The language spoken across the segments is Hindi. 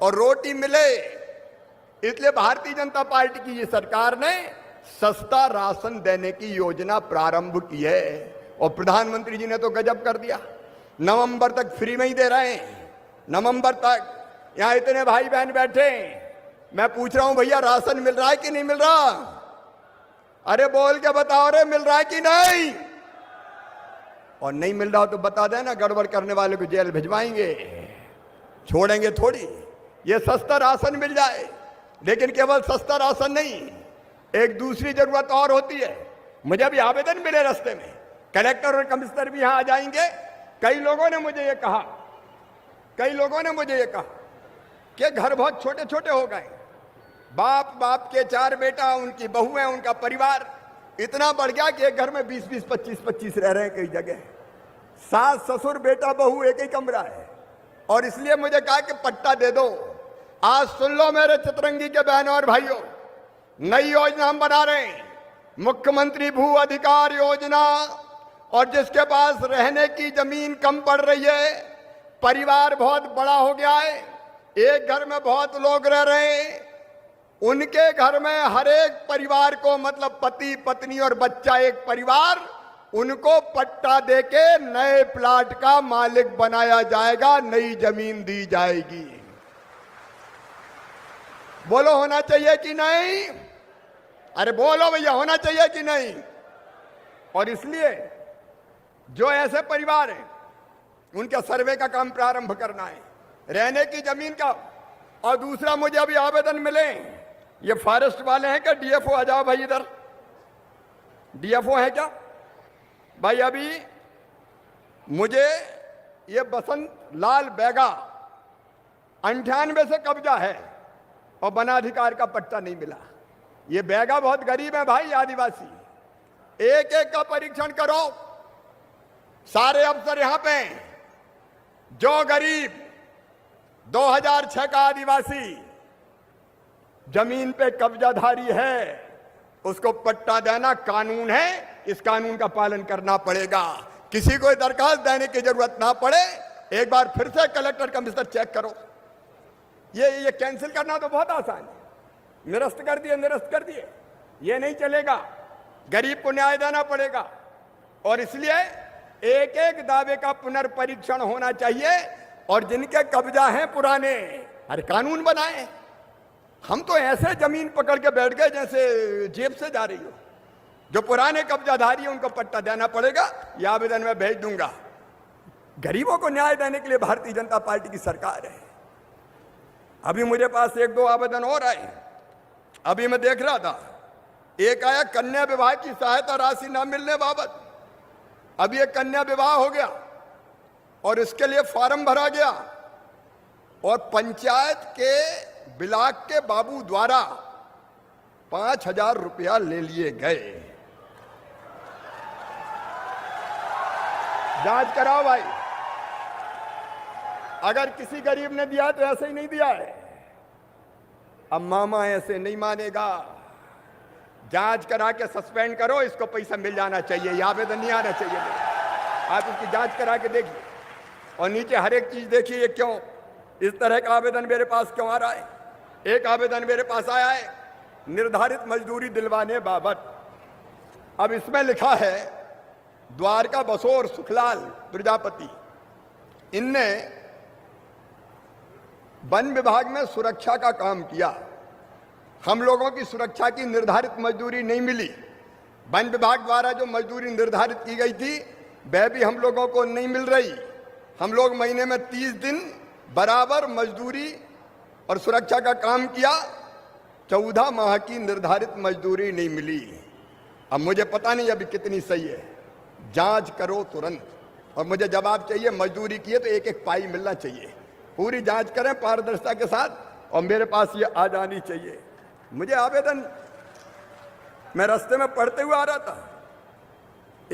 और रोटी मिले। इसलिए भारतीय जनता पार्टी की ये सरकार ने सस्ता राशन देने की योजना प्रारंभ की है। और प्रधानमंत्री जी ने तो गजब कर दिया, नवंबर तक फ्री में ही दे रहे हैं। नवंबर तक। यहां इतने भाई बहन बैठे, मैं पूछ रहा हूं भैया राशन मिल रहा है कि नहीं मिल रहा? अरे बोल के बताओ रे, मिल रहा है कि नहीं? और नहीं मिल रहा तो बता देना, गड़बड़ करने वाले को जेल भिजवाएंगे, छोड़ेंगे थोड़ी। ये सस्ता राशन मिल जाए, लेकिन केवल सस्ता राशन नहीं, एक दूसरी जरूरत और होती है। मुझे भी आवेदन मिले रास्ते में, कलेक्टर और कमिश्नर भी यहां आ जाएंगे। कई लोगों ने मुझे ये कहा कि घर बहुत छोटे छोटे हो गए, बाप के 4 बेटा, उनकी बहू है, उनका परिवार इतना बढ़ गया कि एक घर में 20-20, 25-25 रह रहे हैं कई जगह। सास ससुर बेटा बहू एक ही कमरा है। और इसलिए मुझे कहा कि पट्टा दे दो। आज सुन लो मेरे चितरंगी के बहनों और भाइयों, नई योजना हम बना रहे हैं, मुख्यमंत्री भू अधिकार योजना। और जिसके पास रहने की जमीन कम पड़ रही है, परिवार बहुत बड़ा हो गया है, एक घर में बहुत लोग रह रहे हैं, उनके घर में हर एक परिवार को, मतलब पति पत्नी और बच्चा एक परिवार, उनको पट्टा देके नए प्लाट का मालिक बनाया जाएगा, नई जमीन दी जाएगी। बोलो होना चाहिए कि नहीं? अरे बोलो भैया, होना चाहिए कि नहीं? और इसलिए जो ऐसे परिवार हैं, उनका सर्वे का काम प्रारंभ करना है, रहने की जमीन का। और दूसरा, मुझे अभी आवेदन मिले, ये फॉरेस्ट वाले हैं क्या? डीएफओ आ जाओ भाई इधर। डीएफओ है क्या भाई? अभी मुझे ये बसंत लाल बैगा 98 से कब्जा है और वनाधिकार का पट्टा नहीं मिला। ये बैगा बहुत गरीब है भाई, आदिवासी। एक एक का परीक्षण करो, सारे अफसर यहां पे। जो गरीब 2006 का आदिवासी जमीन पे कब्जाधारी है, उसको पट्टा देना कानून है, इस कानून का पालन करना पड़ेगा। किसी को दरखास्त देने की जरूरत ना पड़े। एक बार फिर से कलेक्टर कमिश्नर चेक करो। ये कैंसिल करना तो बहुत आसान है, निरस्त कर दिए, ये नहीं चलेगा। गरीब को न्याय देना पड़ेगा। और इसलिए एक एक दावे का पुनर्परीक्षण होना चाहिए। और जिनके कब्जा हैं पुराने, अरे कानून बनाए। हम तो ऐसे जमीन पकड़ के बैठ गए जैसे जेब से जा रही हो। जो पुराने कब्जाधारी है उनको पट्टा देना पड़ेगा। यह आवेदन मैं भेज दूंगा। गरीबों को न्याय देने के लिए भारतीय जनता पार्टी की सरकार है। अभी मुझे पास 1-2 आवेदन और आए। अभी मैं देख रहा था, एक आया कन्या विवाह की सहायता राशि न मिलने बाबत। अभी एक कन्या विवाह हो गया और इसके लिए फॉर्म भरा गया और पंचायत के ब्लॉक के बाबू द्वारा 5000 रुपया ले लिए गए। जांच कराओ भाई। अगर किसी गरीब ने दिया तो ऐसे ही नहीं दिया है। अब मामा ऐसे नहीं मानेगा। जांच करा के सस्पेंड करो, इसको पैसा मिल जाना चाहिए, यह आवेदन नहीं आना चाहिए। आप इसकी जांच करा के देखिए और नीचे हर एक चीज देखिए, ये क्यों इस तरह का आवेदन मेरे पास क्यों आ रहा है। एक आवेदन मेरे पास आया है निर्धारित मजदूरी दिलवाने बाबत। अब इसमें लिखा है द्वारका बसोर सुखलाल प्रजापति, इनने वन विभाग में सुरक्षा का काम किया। हम लोगों की सुरक्षा की निर्धारित मजदूरी नहीं मिली। वन विभाग द्वारा जो मजदूरी निर्धारित की गई थी वह भी हम लोगों को नहीं मिल रही। हम लोग महीने में 30 दिन बराबर मजदूरी और सुरक्षा का काम किया, 14 माह की निर्धारित मजदूरी नहीं मिली। अब मुझे पता नहीं अभी कितनी सही है, जांच करो तुरंत। और मुझे जवाब चाहिए, मजदूरी की है तो एक एक पाई मिलना चाहिए। पूरी जांच करें पारदर्शिता के साथ और मेरे पास ये आ जानी चाहिए। मुझे आवेदन मैं रास्ते में पढ़ते हुए आ रहा था।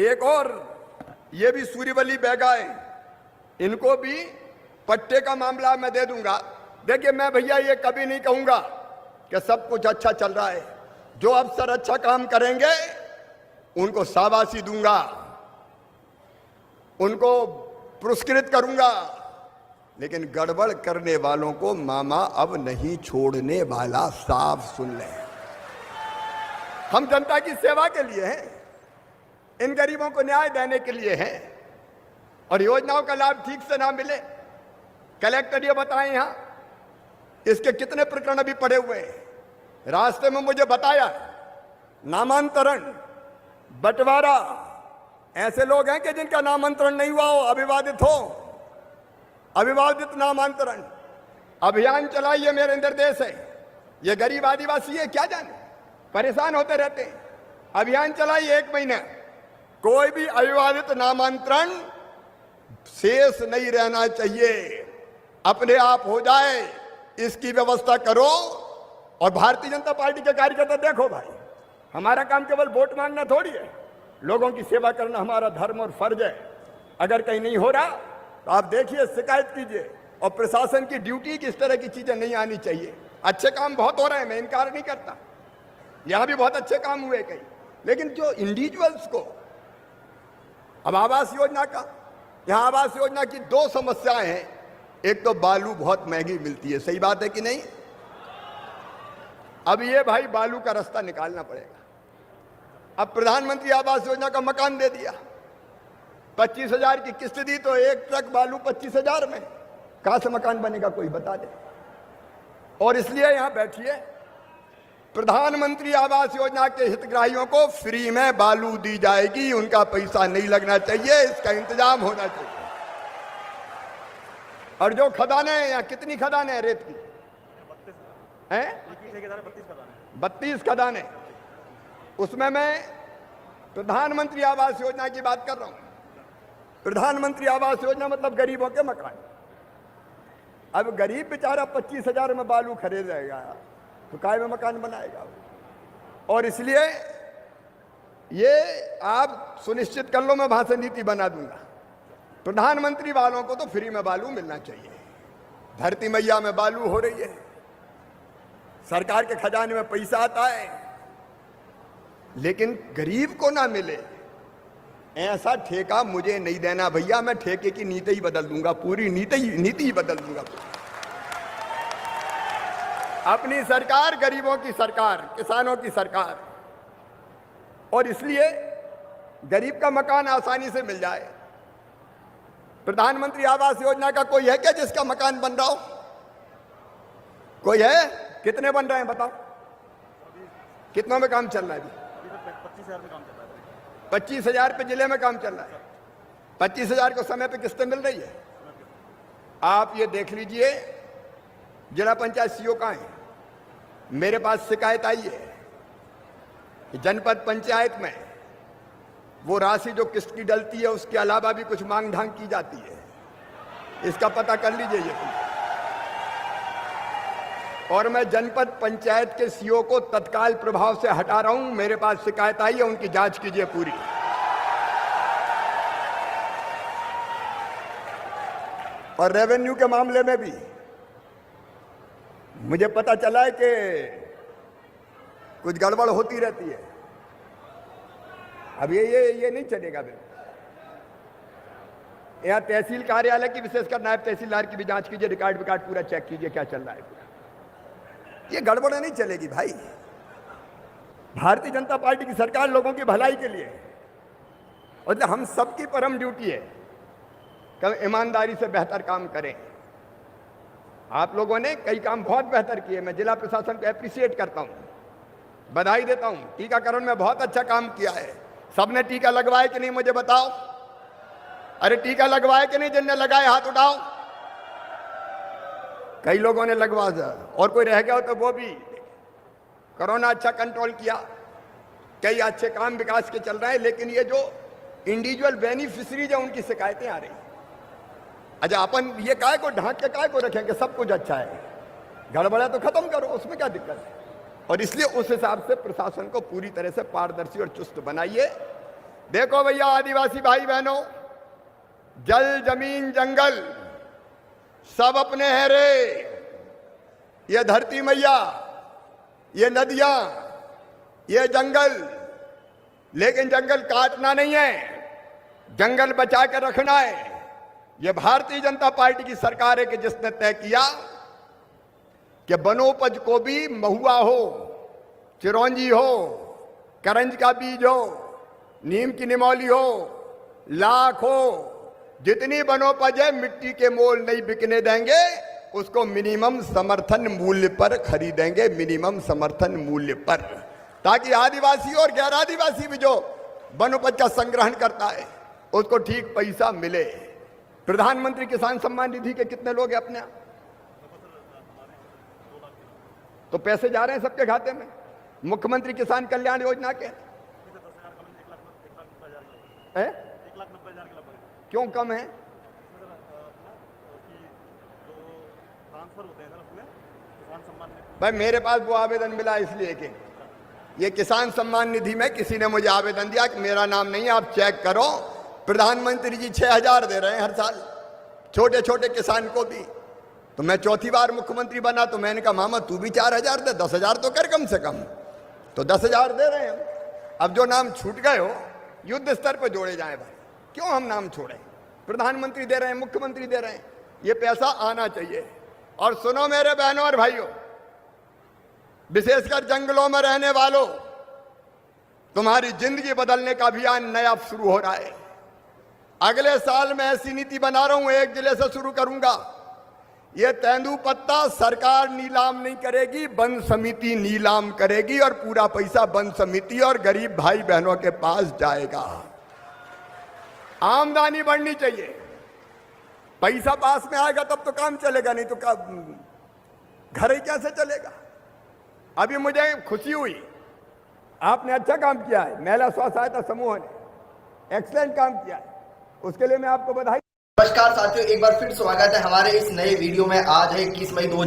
एक और ये भी सूर्यवली बैगा है, इनको भी पट्टे का मामला मैं दे दूंगा। देखिए मैं भैया ये कभी नहीं कहूंगा कि सब कुछ अच्छा चल रहा है। जो अफसर अच्छा काम करेंगे उनको शाबाशी दूंगा, उनको पुरस्कृत करूंगा। लेकिन गड़बड़ करने वालों को मामा अब नहीं छोड़ने वाला, साफ सुन ले। हम जनता की सेवा के लिए हैं, इन गरीबों को न्याय देने के लिए हैं, और योजनाओं का लाभ ठीक से ना मिले। कलेक्टर ये बताएं यहां इसके कितने प्रकरण अभी पड़े हुए हैं। रास्ते में मुझे बताया नामांतरण, बंटवारा, ऐसे लोग हैं कि जिनका नामांतरण नहीं हुआ हो, अविवादित हो, अविवादित नामांतरण। अभियान चलाइए, मेरे निर्देश है। ये गरीब आदिवासी है, क्या जाने, परेशान होते रहते हैं। अभियान चलाइए 1 महीने, कोई भी अविवादित नामांतरण शेष नहीं रहना चाहिए, अपने आप हो जाए, इसकी व्यवस्था करो। और भारतीय जनता पार्टी के कार्यकर्ता देखो भाई, हमारा काम केवल वोट मांगना थोड़ी है, लोगों की सेवा करना हमारा धर्म और फर्ज है। अगर कहीं नहीं हो रहा तो आप देखिए, शिकायत कीजिए। और प्रशासन की ड्यूटी की इस तरह की चीजें नहीं आनी चाहिए। अच्छे काम बहुत हो रहे हैं, मैं इनकार नहीं करता, यहां भी बहुत अच्छे काम हुए कई, लेकिन जो इंडिविजुअल्स को, अब आवास योजना का, यहां आवास योजना की 2 समस्याएं हैं। एक तो बालू बहुत महंगी मिलती है, सही बात है कि नहीं। अब ये भाई बालू का रास्ता निकालना पड़ेगा। अब प्रधानमंत्री आवास योजना का मकान दे दिया, 25,000 की किस्त दी, तो 1 ट्रक बालू 25,000 में कहां से मकान बनेगा, कोई बता दे। और इसलिए यहां बैठिए, प्रधानमंत्री आवास योजना के हितग्राहियों को फ्री में बालू दी जाएगी, उनका पैसा नहीं लगना चाहिए, इसका इंतजाम होना चाहिए। और जो खदानें हैं, यहाँ कितनी खदानें हैं रेत की, हैं 32 खदानें, उसमें मैं प्रधानमंत्री आवास योजना की बात कर रहा हूं। प्रधानमंत्री आवास योजना मतलब गरीबों के मकान। अब गरीब बेचारा 25,000 में बालू खरीदेगा तो काय में मकान बनाएगा। और इसलिए ये आप सुनिश्चित कर लो, मैं वहां से नीति बना दूंगा, प्रधानमंत्री वालों को तो फ्री में बालू मिलना चाहिए। धरती मैया में बालू हो रही है, सरकार के खजाने में पैसा आता है, लेकिन गरीब को ना मिले, ऐसा ठेका मुझे नहीं देना भैया। मैं ठेके की नीति ही बदल दूंगा, पूरी नीति ही बदल दूंगा। अपनी सरकार, गरीबों की सरकार, किसानों की सरकार। और इसलिए गरीब का मकान आसानी से मिल जाए। प्रधानमंत्री आवास योजना का कोई है क्या जिसका मकान बन रहा हो? कोई है? कितने बन रहे हैं बताओ, कितनों में काम चल रहा है? 25,000 में काम चल रहा है। 25,000 पे जिले में काम चल रहा है। 25,000 को समय पे किस्तें मिल रही है। आप ये देख लीजिए, जिला पंचायत सीओ कहाँ है? मेरे पास शिकायत आई है, जनपद पंचायत में वो राशि जो किस्त की डलती है उसके अलावा भी कुछ मांग ढांग की जाती है। इसका पता कर लीजिए ये तुम। और मैं जनपद पंचायत के सीओ को तत्काल प्रभाव से हटा रहा हूं। मेरे पास शिकायत आई है, उनकी जांच कीजिए पूरी। और रेवेन्यू के मामले में भी मुझे पता चला है कि कुछ गड़बड़ होती रहती है। अब ये नहीं चलेगा। यहाँ तहसील कार्यालय की, विशेषकर नायब तहसीलदार की भी जांच कीजिए, रिकॉर्ड विकार्ड पूरा चेक कीजिए क्या चल रहा है पूरा। ये गड़बड़ नहीं चलेगी भाई। भारतीय जनता पार्टी की सरकार लोगों की भलाई के लिए, और हम सबकी परम ड्यूटी है कि ईमानदारी से बेहतर काम करें। आप लोगों ने कई काम बहुत बेहतर किए, मैं जिला प्रशासन को एप्रिशिएट करता हूं, बधाई देता हूं। टीकाकरण में बहुत अच्छा काम किया है। सबने टीका लगवाए कि नहीं मुझे बताओ? अरे टीका लगवाए कि नहीं? जिनने लगाए हाथ उठाओ। कई लोगों ने लगवा दिया, और कोई रह गया हो तो वो भी। कोरोना अच्छा कंट्रोल किया, कई अच्छे काम विकास के चल रहे हैं, लेकिन ये जो इंडिविजुअल बेनिफिशरीज है उनकी शिकायतें आ रही। अच्छा, अपन ये काय को ढांक के काय को रखेंगे? सब कुछ अच्छा है, गड़बड़ा तो खत्म करो, उसमें क्या दिक्कत है? और इसलिए उस हिसाब से प्रशासन को पूरी तरह से पारदर्शी और चुस्त बनाइए। देखो भैया, आदिवासी भाई बहनों, जल जमीन जंगल सब अपने हैं रे। ये धरती मैया, ये नदियां, ये जंगल, लेकिन जंगल काटना नहीं है, जंगल बचा के रखना है। ये भारतीय जनता पार्टी की सरकार है कि जिसने तय किया कि वनोपज को भी महुआ हो, चिरौंजी हो, करंज का बीज हो, नीम की निमौली हो, लाख हो, जितनी वनोपज है मिट्टी के मोल नहीं बिकने देंगे, उसको मिनिमम समर्थन मूल्य पर खरीदेंगे, मिनिमम समर्थन मूल्य पर, ताकि आदिवासी और गैर आदिवासी भी जो वनोपज का संग्रहण करता है उसको ठीक पैसा मिले। प्रधानमंत्री किसान सम्मान निधि के कितने लोग हैं अपने यहाँ? तो पैसे जा रहे हैं सबके खाते में। मुख्यमंत्री किसान कल्याण योजना के है? 1,90,000 के लगभग क्यों कम है? ट्रांसफर होते हैं सर उसमें किसान सम्मान निधि। भाई मेरे पास वो आवेदन मिला इसलिए कि ये किसान सम्मान निधि में किसी ने मुझे आवेदन दिया कि मेरा नाम नहीं है, आप चेक करो, प्रधानमंत्री जी 6,000 दे रहे हैं हर साल छोटे छोटे किसान को भी। तो मैं चौथी बार मुख्यमंत्री बना तो मैंने कहा मामा तू भी 4,000 दे, 10,000 तो कर कम से कम। तो 10,000 दे रहे हैं। अब जो नाम छूट गए हो युद्ध स्तर पर जोड़े जाए भाई, क्यों हम नाम छोड़े? प्रधानमंत्री दे रहे हैं, मुख्यमंत्री दे रहे हैं, ये पैसा आना चाहिए। और सुनो मेरे बहनों और भाइयों, विशेषकर जंगलों में रहने वालों, तुम्हारी जिंदगी बदलने का अभियान नया शुरू हो रहा है। अगले साल मैं ऐसी नीति बना रहा हूं, 1 जिले से शुरू करूंगा। ये तेंदुपत्ता सरकार नीलाम नहीं करेगी, वन समिति नीलाम करेगी और पूरा पैसा वन समिति और गरीब भाई बहनों के पास जाएगा। आमदनी बढ़नी चाहिए, पैसा पास में आएगा तब तो काम चलेगा, नहीं तो घर ही कैसे चलेगा? अभी मुझे खुशी हुई, आपने अच्छा काम किया है, महिला स्व सहायता समूह ने एक्सीलेंट काम किया है, उसके लिए मैं आपको बधाई। नमस्कार साथियों, एक बार फिर स्वागत है हमारे इस नए वीडियो में। आज है 21 मई